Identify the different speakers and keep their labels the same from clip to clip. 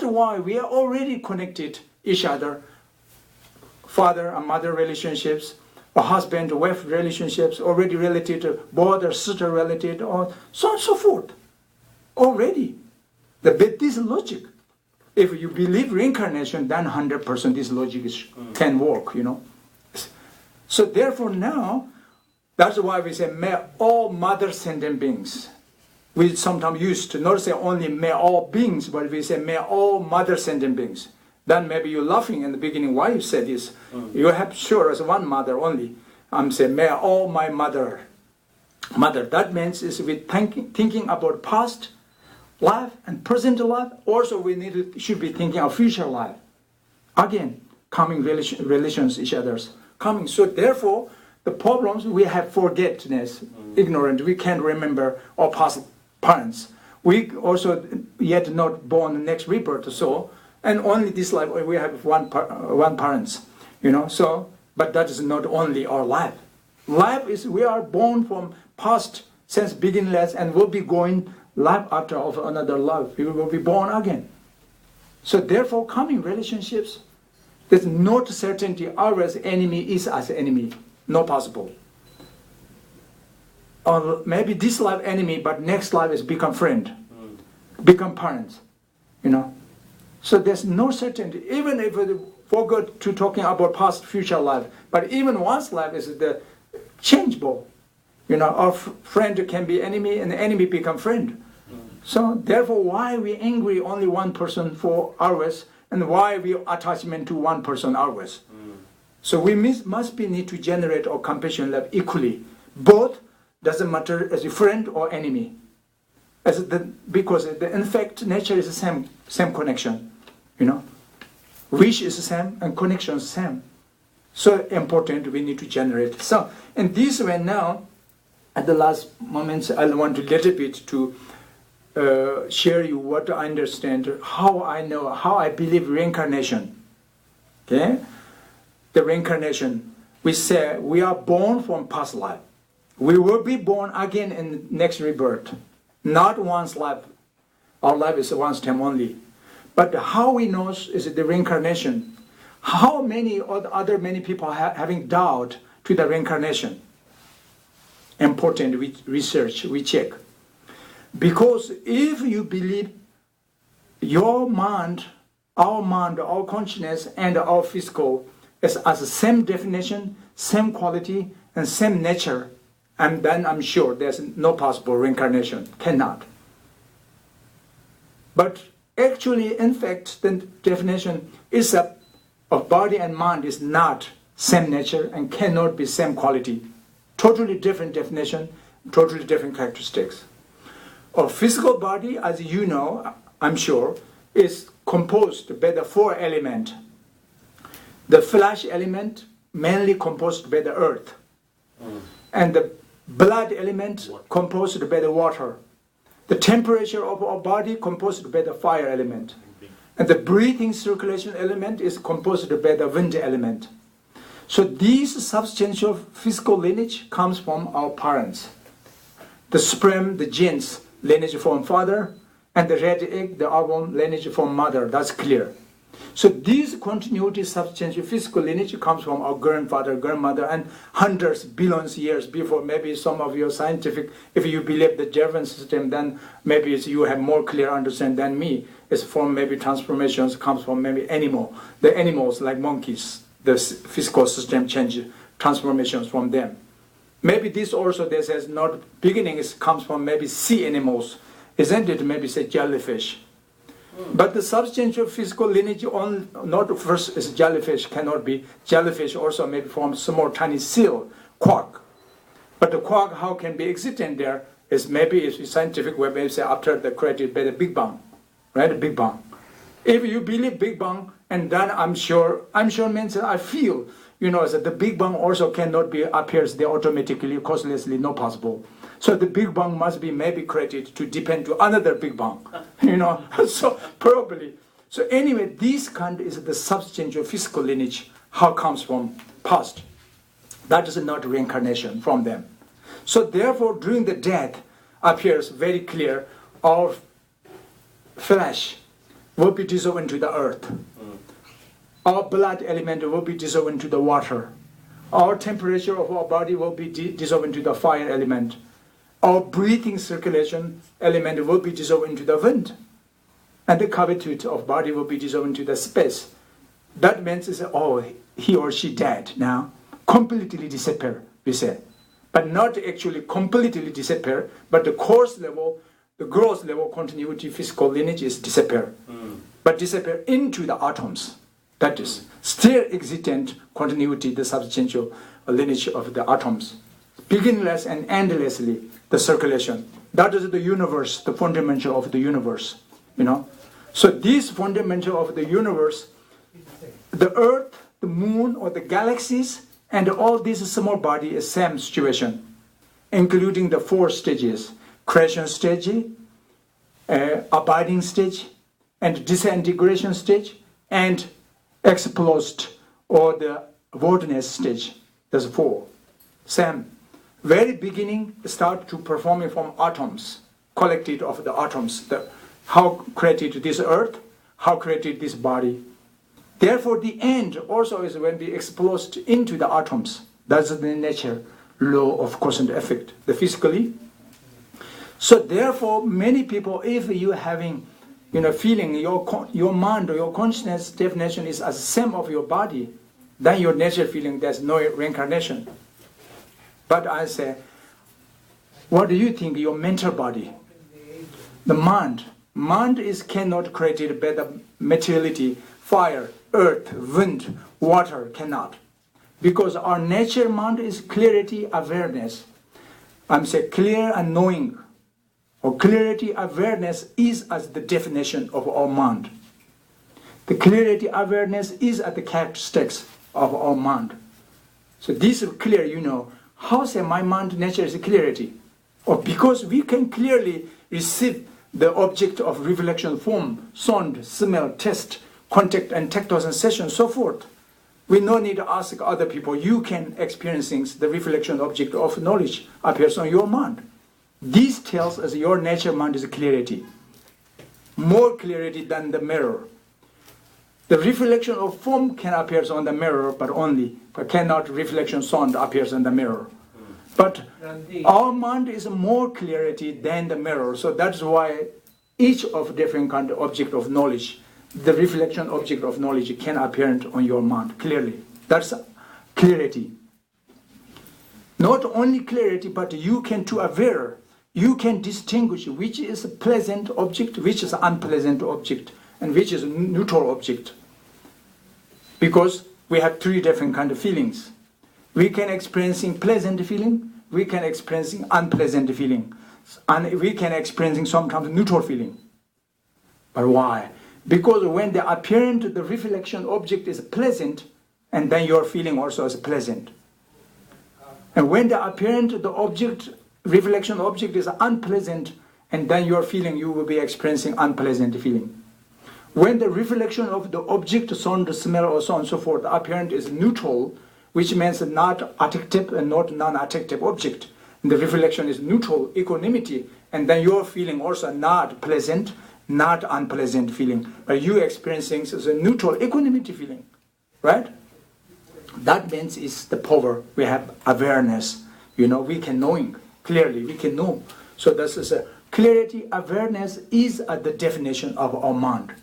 Speaker 1: why we are already connected each other, father and mother relationships, or husband-wife relationships, already related to brother, sister related, or so on and so forth. Already. But this logic, if you believe reincarnation, then 100% this logic can work, So therefore now, that's why we say, may all mother sentient beings. We sometimes used to not say only may all beings, but we say may all mother sentient beings. Then maybe you're laughing in the beginning why you said this. You have sure as one mother only. I'm saying may all my mother. That means is we thinking about past life and present life. Also we should be thinking of future life. Again, coming relations each other's coming. So therefore, the problems we have forgetfulness, ignorant. We can't remember our past parents. We also yet not born next rebirth. So. And only this life we have one parents, So, but that is not only our life. Life is we are born from past since beginningless and will be going life after of another life. We will be born again. So therefore, coming relationships, there's no certainty. Always enemy is as enemy, no possible. Or maybe this life enemy, but next life is become friend, become parents, So there's no certainty, even if we forgot to talking about past, future life. But even one's life is the changeable. Our friend can be enemy, and the enemy become friend. So therefore, why we angry only one person for always, and why we attachment to one person always? So we must need to generate our compassion love equally. Both doesn't matter as a friend or enemy. Because in fact nature is the same connection, wish is the same and connection is the same. So important we need to generate. So in this way now, at the last moments, I want a little bit to share you what I understand, how I know, how I believe reincarnation. Okay, the reincarnation. We say we are born from past life. We will be born again in next rebirth. Not one's life. Our life is one's time only. But how we know is the reincarnation. How many many people having doubt to the reincarnation? Important research, we check. Because if you believe your mind, our consciousness, and our physical is as the same definition, same quality, and same nature, and then I'm sure there's no possible reincarnation. Cannot. But actually, in fact, the definition is of body and mind is not same nature and cannot be same quality. Totally different definition, totally different characteristics. Our physical body, as you know, I'm sure, is composed by the four elements. The flesh element mainly composed by the earth. And the blood element composed by the water. The temperature of our body composed by the fire element. And the breathing circulation element is composed by the wind element. So these substantial physical lineage comes from our parents. The sperm, the genes, lineage from father, and the red egg, the ovum, lineage from mother. That's clear. So this continuity substantial physical lineage comes from our grandfather, grandmother, and hundreds, billions years before. Maybe some of your scientific, if you believe the German system, then maybe you have more clear understanding than me. It's from maybe transformations comes from maybe animal. The animals like monkeys, the physical system change transformations from them. Maybe this also, this has not beginning, it comes from maybe sea animals. Isn't it? Maybe say jellyfish. But the substantial physical lineage on not first is jellyfish, cannot be jellyfish also maybe from small tiny seal, quark. But the quark how can be existent there is maybe it's a scientific way, maybe say after the created by the Big Bang, right? The Big Bang. If you believe Big Bang, and then I'm sure means I feel, that the Big Bang also cannot be appears there automatically, causelessly, not possible. So the Big Bang must be maybe created to depend to another Big Bang, so probably. So anyway, this kind is the substantial physical lineage, how comes from past. That is not reincarnation from them. So therefore, during the death, appears very clear, our flesh, will be dissolved into the earth. Our blood element will be dissolved into the water. Our temperature of our body will be dissolved into the fire element. Our breathing circulation element will be dissolved into the wind. And the cavity of body will be dissolved into the space. That means, oh, he or she dead now. Completely disappear, we say. But not actually completely disappear, but the course level, the growth level, continuity, physical lineage is disappear. But disappear into the atoms. That is still existent continuity, the substantial lineage of the atoms. Beginningless and endlessly, the circulation. That is the universe, the fundamental of the universe. So this fundamental of the universe, the earth, the moon, or the galaxies, and all these small body is same situation, including the 4 stages: creation stage, abiding stage, and disintegration stage, and explosed or the voidness stage. There's 4. Same. Very beginning start to performing from atoms, collected of the atoms. How created this earth, how created this body. Therefore, the end also is when we explode into the atoms. That's the nature, law of cause and effect, the physically. So therefore, many people, if you having, feeling your mind or your consciousness definition is as same of your body, then your nature feeling there's no reincarnation. But I say, what do you think your mental body? The mind cannot create a better materiality, fire, earth, wind, water cannot. Because our nature mind is clarity, awareness. I'm saying clear and knowing. Or clarity, awareness is as the definition of our mind. The clarity, awareness is at the characteristics of our mind. So this is clear, how say my mind nature is clarity? Or because we can clearly receive the object of reflection form, sound, smell, taste, contact and tactile sensation, so forth. We no need to ask other people. You can experience things. The reflection object of knowledge appears on your mind. This tells us your nature mind is clarity. More clarity than the mirror. The reflection of form can appear on the mirror, but cannot reflection sound appears on the mirror. But our mind is more clarity than the mirror. So that's why each of different kind of object of knowledge, the reflection object of knowledge can appear on your mind clearly. That's clarity. Not only clarity, but you can to aware. You can distinguish which is a pleasant object, which is an unpleasant object, and which is a neutral object. Because we have 3 different kind of feelings. We can experiencing pleasant feeling, we can experiencing unpleasant feeling, and we can experiencing sometimes neutral feeling. But why? Because when the apparent, the reflection object is pleasant, and then your feeling also is pleasant. And when the apparent, the object, reflection object is unpleasant, and then your feeling, you will be experiencing unpleasant feeling. When the reflection of the object, sound, smell, or so on and so forth, the apparent is neutral, which means not attractive and not non-attractive object. And the reflection is neutral, equanimity, and then your feeling also not pleasant, not unpleasant feeling, but you experiencing is a neutral equanimity feeling, right? That means it's the power. We have awareness. We can knowing clearly. We can know. So this is a clarity. Awareness is the definition of our mind.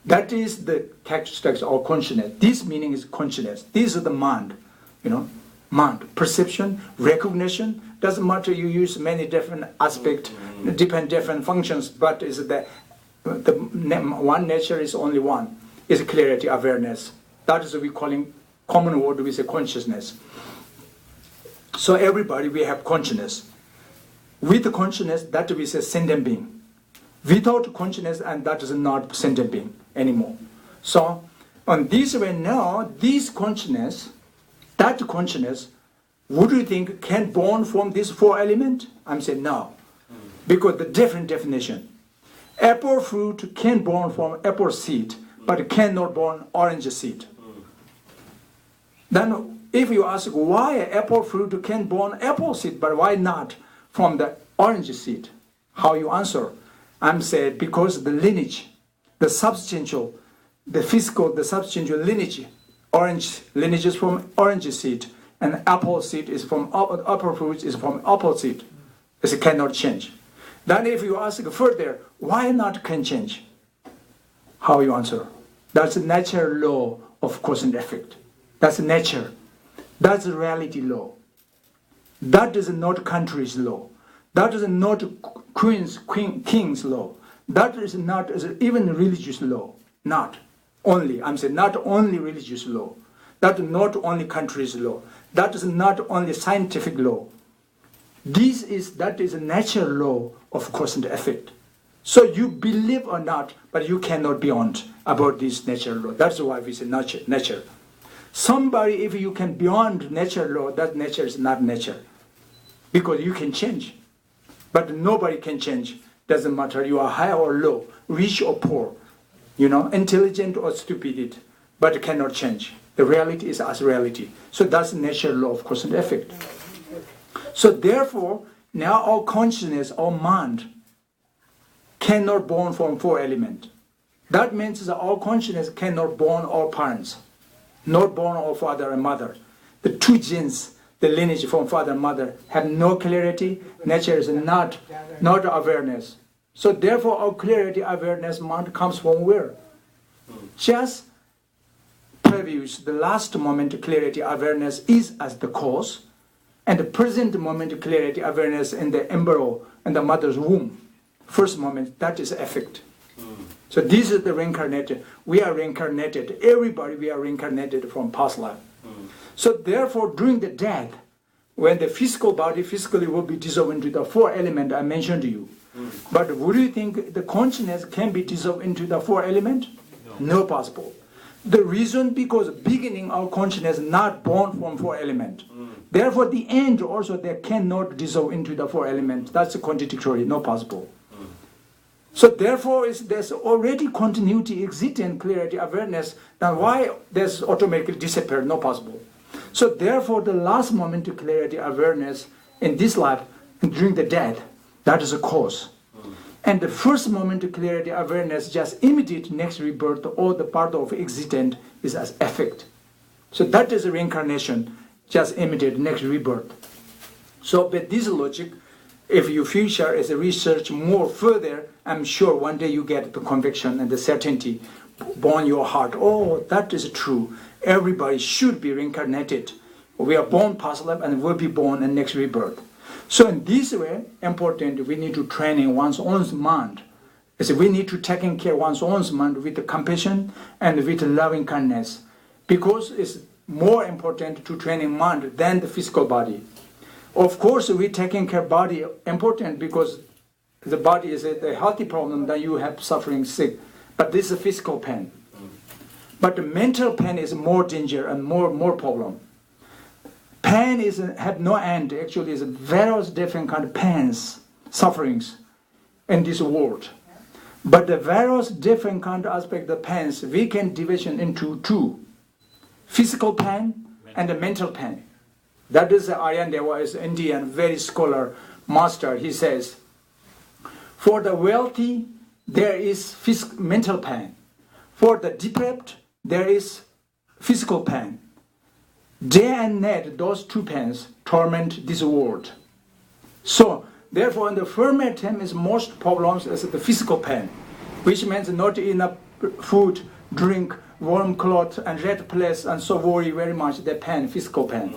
Speaker 1: That is the characteristics of consciousness. This meaning is consciousness. This is the mind. Mind, perception, recognition. Doesn't matter. You use many different aspects, different functions, but is the one nature is only one. Is clarity, awareness. That is what we calling common word. We say consciousness. So everybody we have consciousness. With the consciousness, that we say sentient being. Without consciousness, and that is not sentient being anymore. So on this way now, this consciousness, that consciousness, would you think can born from these 4 elements? I'm saying no, because the different definition. Apple fruit can born from apple seed, but cannot born orange seed. Then if you ask why apple fruit can born apple seed, but why not from the orange seed? How you answer? I'm saying because the lineage, the substantial, the physical, the substantial lineage. Orange lineage is from orange seed, and apple seed is from apple fruit is from apple seed. It cannot change. Then if you ask further, why not can change? How you answer? That's the natural law of cause and effect. That's nature. That's the reality law. That is not country's law. That is not king's law. That is not even religious law. Not only, I'm saying not only religious law. That is not only country's law. That is not only scientific law. That is a natural law of cause and effect. So you believe or not, but you cannot beyond about this natural law. That's why we say nature. Somebody, if you can beyond natural law, that nature is not nature. Because you can change. But nobody can change. Doesn't matter you are high or low, rich or poor, intelligent or stupid, but it cannot change. The reality is as reality. So that's natural law of cause and effect. So therefore, now our consciousness, our mind, cannot born from 4 elements. That means that our consciousness cannot born our parents, not born our father and mother. The 2 genes, the lineage from father and mother, have no clarity. Nature is not awareness. So therefore, our clarity, awareness, mind comes from where? Just previous, the last moment, clarity, awareness is as the cause, and the present moment, clarity, awareness in the embryo and the mother's womb. First moment, that is effect. So this is the reincarnated. We are reincarnated. Everybody, we are reincarnated from past life. So therefore, during the death, when the physical body physically will be dissolved into the 4 elements I mentioned to you. But would you think the consciousness can be dissolved into the 4 elements? No possible. The reason, because beginning our consciousness not born from 4 elements. Therefore, the end also they cannot dissolve into the 4 elements. That's contradictory, not possible. So therefore, there's already continuity, existing clarity, awareness. Then why there's automatically disappear? Not possible. So therefore, the last moment of clarity, awareness in this life, during the death, that is a cause. And the first moment of clarity, awareness, just immediate next rebirth, all the part of existence is as effect. So that is a reincarnation, just immediate next rebirth. So with this logic, if you future as a research more further, I'm sure one day you get the conviction and the certainty born your heart. Oh, that is true. Everybody should be reincarnated. We are born past life and will be born in next rebirth. So in this way, important, we need to train one's own mind. So we need to take care of one's own mind with compassion and with loving kindness. Because it's more important to train mind than the physical body. Of course, we taking care of body important because the body is a healthy problem that you have suffering sick. But this is a physical pain. But the mental pain is more danger and more problem. Pain have no end. Actually, is various different kind of pains, sufferings in this world. But the various different kind of aspect of pains, we can division into 2. Physical pain and the mental pain. That is Aryan Deva, is Indian, very scholar, master. He says, for the wealthy, there is mental pain. For the deprived, there is physical pain. Day and night, those 2 pains torment this world. So, therefore, in the firmer time is most problems is the physical pain, which means not enough food, drink, warm clothes, and red place, and so worry very much the pain, physical pain.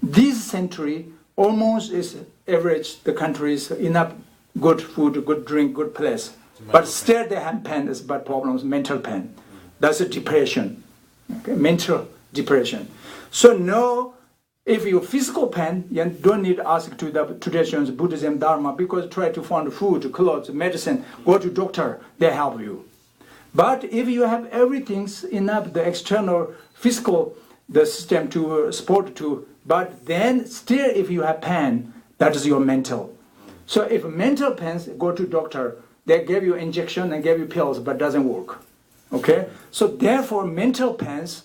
Speaker 1: This century almost is average. The country is enough good food, good drink, good place, but still they have pain is bad problems, mental pain. That's a depression, okay? Mental depression. So no, if you physical pain, you don't need to ask to the traditions, Buddhism, Dharma, because try to find food, clothes, medicine, go to doctor, they help you. But if you have everything enough, the external, physical, the system to support to, but then still if you have pain, that is your mental. So if mental pains, go to doctor, they give you injection and give you pills, but doesn't work. Okay? So therefore mental pains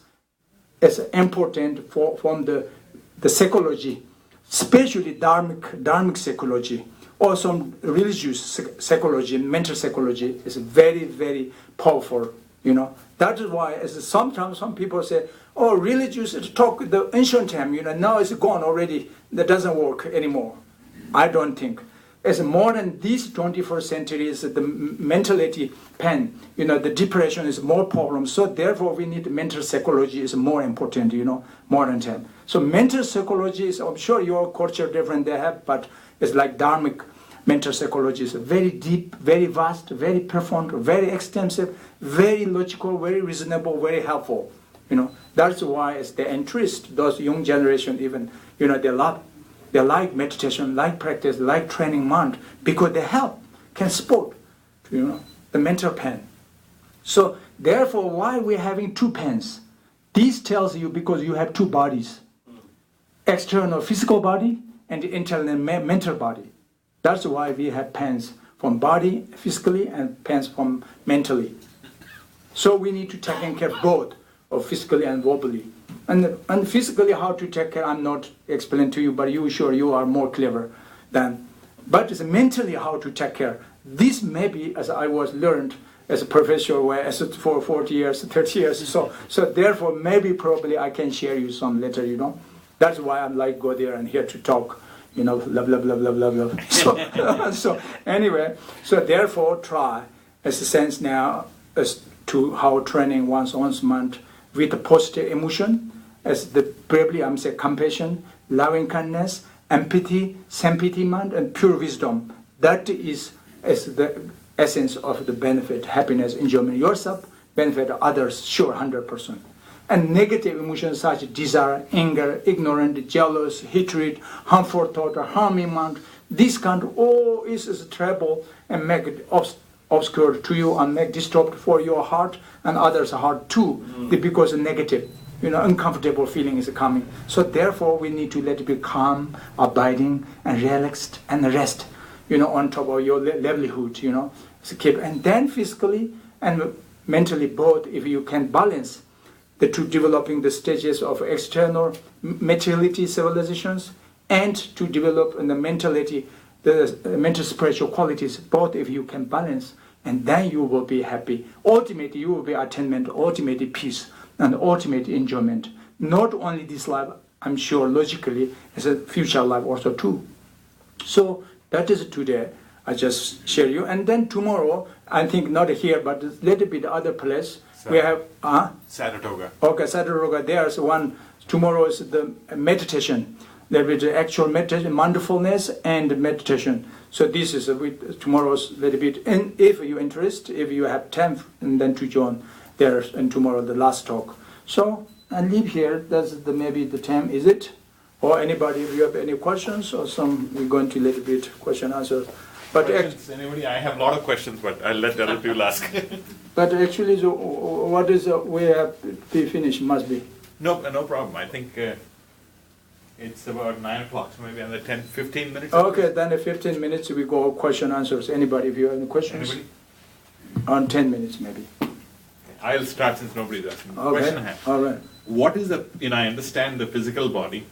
Speaker 1: is important from the psychology, especially dharmic psychology. or some religious psychology, mental psychology is very, very powerful, you know. That is why sometimes some people say, oh, religious talk, the ancient time, you know, now it's gone already, that doesn't work anymore. I don't think. As more than this 21st century is the mentality pen, you know, the depression is more problem. So therefore we need mental psychology is more important, you know, modern time. So mental psychology is, I'm sure your culture different they have, but it's like dharmic mental psychology is very deep, very vast, very profound, very extensive, very logical, very reasonable, very helpful. You know, that's why it's the interest, those young generation even, you know, they like meditation, like practice, like training mind, because they help, can support, you know, the mental pen. So therefore, why we're having two pens? This tells you because you have two bodies, external physical body and internal mental body. That's why we have pens from body physically and pens from mentally. So we need to take care of both, of physically and verbally. And physically how to take care, I'm not explaining to you, but you are more clever than. But it's mentally how to take care. This maybe, as I was learned as a professor, for 40 years, 30 years, so therefore maybe probably I can share you some later, you know. That's why I'm like go there and here to talk, you know, blah, blah, blah, blah, blah, blah. So anyway, so therefore try, as a sense now, as to how training once month with the positive emotion, as the probably I'm saying compassion, loving kindness, empathy, sympathy mind, and pure wisdom. That is as the essence of the benefit, happiness, enjoyment yourself, benefit others, sure, 100%. And negative emotions such as desire, anger, ignorance, jealous, hatred, harmful thought, or harming mind, this kind of all is trouble and make it obscure to you and make disturbed for your heart and others' heart too, because negative, you know, uncomfortable feeling is coming. So therefore we need to let it be calm, abiding, and relaxed and rest, you know, on top of your livelihood, you know. So keep, and then physically and mentally both, if you can balance the two, developing the stages of external materiality civilizations and to develop in the mentality, the mental spiritual qualities, both if you can balance, and then you will be happy. Ultimately, you will be attainment, ultimately peace, and ultimate enjoyment. Not only this life, I'm sure logically, as a future life also too. So that is today. I just share you, and then tomorrow, I think not here, but a little bit other place. We have
Speaker 2: Saratoga.
Speaker 1: Okay, Saratoga. There's one. Tomorrow is the meditation. There will be the actual meditation, mindfulness, and meditation. So this is tomorrow's little bit. And if you're interested, if you have time, and then to join there, and tomorrow the last talk. So and leave here. That's maybe the time. Is it? Or anybody, if you have any questions or some, we're going to little bit question answer. But
Speaker 2: questions, anybody? I have a lot of questions, but I'll let the other people ask.
Speaker 1: But actually, so what is we have to be finished? Must be.
Speaker 2: No problem. I think it's about 9 o'clock, so maybe another 10-15 minutes.
Speaker 1: Okay, then in 15 minutes we go question answers. Anybody, if you have any questions?
Speaker 2: Anybody?
Speaker 1: On 10 minutes maybe.
Speaker 2: I'll start since nobody's asking.
Speaker 1: Okay.
Speaker 2: Question I have.
Speaker 1: All right.
Speaker 2: What is the? I understand the physical body,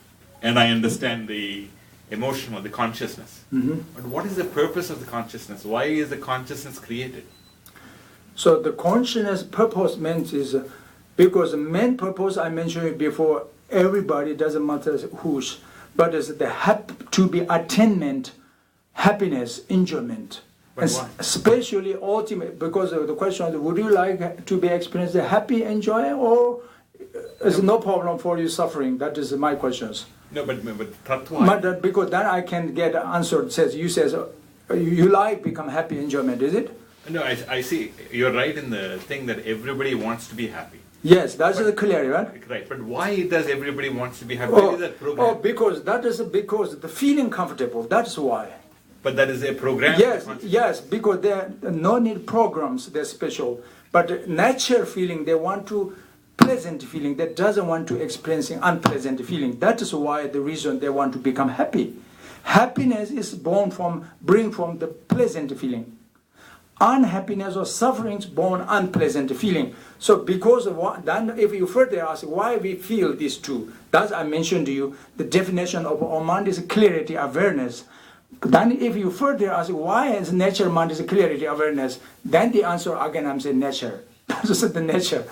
Speaker 2: and I understand the emotional, the consciousness. But what is the purpose of the consciousness? Why is the consciousness created?
Speaker 1: So the consciousness purpose means is because the main purpose I mentioned before, everybody, doesn't matter whose, but is the to be attainment, happiness, enjoyment.
Speaker 2: But
Speaker 1: And
Speaker 2: why?
Speaker 1: especially ultimate, because of the question is, would you like to be experienced a happy, enjoy, or is no problem for you suffering? That is my questions.
Speaker 2: No, but tattva.
Speaker 1: But because then I can get an answer. Says you says you like become happy enjoyment. Is it?
Speaker 2: No, I see. You're right in the thing that everybody wants to be happy.
Speaker 1: Yes, that's clear, right?
Speaker 2: Right, but why does everybody wants to be happy? Where is that program?
Speaker 1: Oh, because the feeling comfortable. That's why.
Speaker 2: But that is a program.
Speaker 1: Yes, because there no need programs. They're special, but natural feeling. They want to. Pleasant feeling that doesn't want to experiencing unpleasant feeling. That is why the reason they want to become happy. Happiness is bring from the pleasant feeling. Unhappiness or suffering is born unpleasant feeling. So because of what, then if you further ask why we feel these two, that I mentioned to you, the definition of our mind is clarity, awareness. Then if you further ask why is nature, mind is clarity, awareness, then the answer again I'm saying nature. This is the nature.